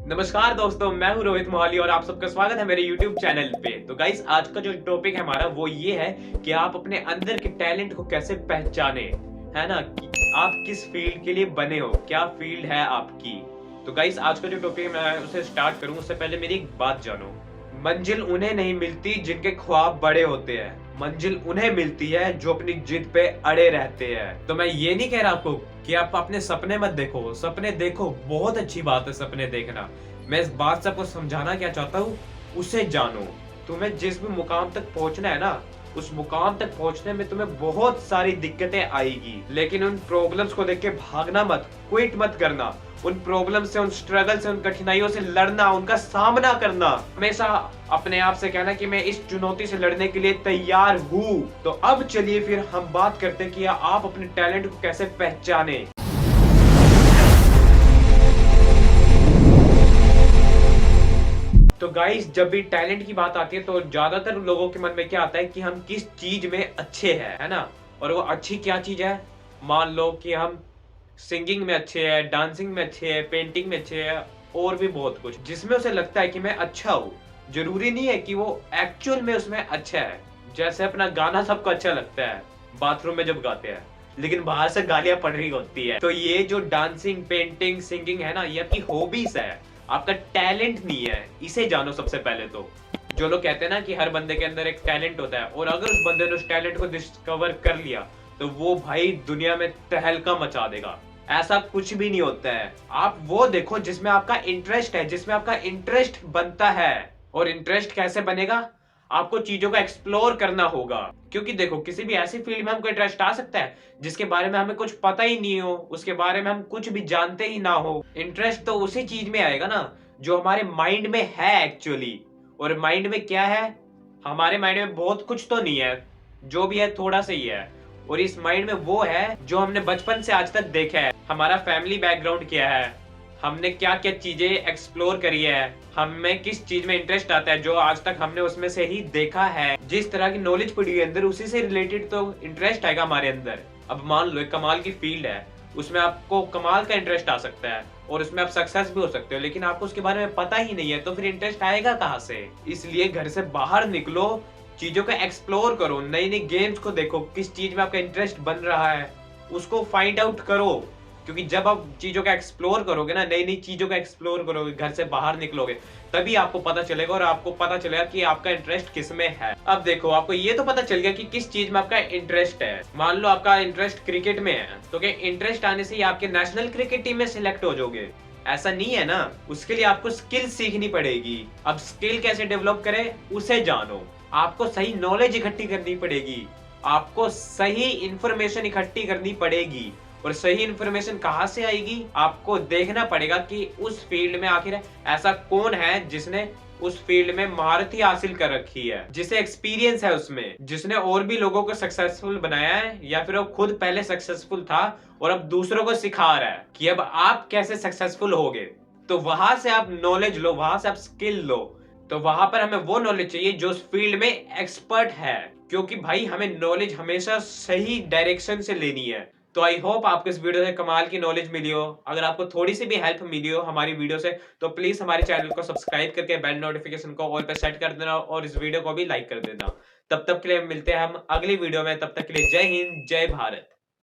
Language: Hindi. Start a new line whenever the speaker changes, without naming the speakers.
नमस्कार दोस्तों, मैं हूं रोहित मोहाली और आप सबका स्वागत है मेरे YouTube चैनल पे। तो गाइस, आज का जो टॉपिक है हमारा वो ये है कि आप अपने अंदर के टैलेंट को कैसे पहचाने, है ना? कि आप किस फील्ड के लिए बने हो, क्या फील्ड है आपकी। तो गाइस, आज का जो टॉपिक है मैं उसे स्टार्ट करूं उससे पहले मेरी एक बात जानो। मंजिल उन्हें नहीं मिलती जिनके ख्वाब बड़े होते हैं, मंजिल उन्हें मिलती है जो अपनी जिद पे अड़े रहते हैं। तो मैं ये नहीं कह रहा आपको कि आप अपने सपने मत देखो, सपने देखो, बहुत अच्छी बात है सपने देखना। मैं इस बात से आपको समझाना क्या चाहता हूँ, उसे जानो। तुम्हें जिस भी मुकाम तक पहुंचना है ना, उस मुकाम तक पहुंचने में तुम्हें बहुत सारी दिक्कतें आएगी, लेकिन उन प्रॉब्लम्स को देख के भागना मत, क्विट मत करना। उन प्रॉब्लम से, उन स्ट्रगल से, उन कठिनाइयों से लड़ना, उनका सामना करना। हमेशा अपने आप से कहना कि मैं इस चुनौती से लड़ने के लिए तैयार हूँ। तो अब चलिए फिर हम बात करते हैं कि आप अपने टैलेंट को कैसे पहचाने। तो गाइस, जब भी टैलेंट की बात आती है तो ज्यादातर लोगों के मन में क्या आता है कि हम किस चीज में अच्छे हैं, है ना? और वो अच्छी क्या चीज है? मान लो कि हम सिंगिंग में अच्छे हैं, डांसिंग में अच्छे हैं, पेंटिंग में अच्छे हैं और भी बहुत कुछ जिसमें उसे लगता है कि मैं अच्छा हूँ। जरूरी नहीं है कि वो एक्चुअल में उसमें अच्छा है। जैसे अपना गाना सबको अच्छा लगता है बाथरूम में जब गाते हैं, लेकिन बाहर से गालियां पड़ रही होती है। तो ये जो डांसिंग, पेंटिंग, सिंगिंग है ना, ये आपकी हॉबीज है, आपका टैलेंट नहीं है। इसे जानो सबसे पहले तो। जो लोग कहते हैं ना कि हर बंदे के अंदर एक टैलेंट होता है, और अगर उस बंदे ने उस टैलेंट को डिस्कवर कर लिया तो वो भाई दुनिया में तहलका मचा देगा। ऐसा कुछ भी नहीं होता है। आप वो देखो जिसमें आपका इंटरेस्ट है, जिसमें आपका इंटरेस्ट बनता है। और इंटरेस्ट कैसे बनेगा? आपको चीजों को एक्सप्लोर करना होगा। क्योंकि देखो, किसी भी ऐसी फील्ड में हमको इंटरेस्ट आ सकता है जिसके बारे में हमें कुछ पता ही नहीं हो, उसके बारे में हम कुछ भी जानते ही ना हो। इंटरेस्ट तो उसी चीज में आएगा ना जो हमारे माइंड में है एक्चुअली। और माइंड में क्या है? हमारे माइंड में बहुत कुछ तो नहीं है, जो भी है थोड़ा सा ही है। और इस माइंड में वो है जो हमने बचपन से आज तक देखा है। हमारा फैमिली बैकग्राउंड क्या है, हमने क्या क्या चीजें एक्सप्लोर करी है, हमें किस चीज में इंटरेस्ट आता है जो आज तक हमने उसमें से ही देखा है। जिस तरह की नॉलेज पड़ी है अंदर, उसी से रिलेटेड तो इंटरेस्ट आएगा हमारे अंदर। अब मान लो एक कमाल की फील्ड है, उसमें आपको कमाल का इंटरेस्ट आ सकता है और उसमें आप सक्सेस भी हो सकते हो, लेकिन आपको उसके बारे में पता ही नहीं है, तो फिर इंटरेस्ट आएगा कहाँ से? इसलिए घर से बाहर निकलो, चीजों को एक्सप्लोर करो, नई नई गेम्स को देखो, किस चीज में आपका इंटरेस्ट बन रहा है उसको फाइंड आउट करो। क्योंकि जब आप चीजों का एक्सप्लोर करोगे ना, नई नई चीजों का एक्सप्लोर करोगे, घर से बाहर निकलोगे, तभी आपको पता चलेगा, और आपको पता चलेगा कि आपका इंटरेस्ट किस में है। अब देखो, आपको ये तो पता चल गया कि किस चीज में आपका इंटरेस्ट है। मान लो आपका इंटरेस्ट क्रिकेट में है, तो क्या इंटरेस्ट आने से ही आपके नेशनल क्रिकेट टीम में सिलेक्ट हो जाओगे? ऐसा नहीं है ना। उसके लिए आपको स्किल सीखनी पड़ेगी। अब स्किल कैसे डेवलप करें उसे जानो। आपको सही नॉलेज इकट्ठी करनी पड़ेगी, आपको सही इंफॉर्मेशन इकट्ठी करनी पड़ेगी। और सही इंफॉर्मेशन कहां से आएगी? आपको देखना पड़ेगा कि उस फील्ड में आखिर ऐसा कौन है जिसने उस फील्ड में महारत ही हासिल कर रखी है, जिसे एक्सपीरियंस है उसमें, जिसने और भी लोगों को सक्सेसफुल बनाया है, या फिर वो खुद पहले सक्सेसफुल था और अब दूसरों को सिखा रहा है कि अब आप कैसे सक्सेसफुल होगे। तो वहां से आप नॉलेज लो, वहां से आप स्किल लो। तो वहां पर हमें वो नॉलेज चाहिए जो उस फील्ड में एक्सपर्ट है, क्योंकि भाई हमें नॉलेज हमेशा सही डायरेक्शन से लेनी है। तो आई होप आपको इस वीडियो से कमाल की नॉलेज मिली हो। अगर आपको थोड़ी सी भी हेल्प मिली हो हमारी वीडियो से, तो प्लीज हमारे चैनल को सब्सक्राइब करके बेल नोटिफिकेशन को ऑल पे सेट कर देना और इस वीडियो को भी लाइक कर देना। तब तक के लिए मिलते हैं हम अगली वीडियो में। तब तक के लिए जय हिंद, जय भारत।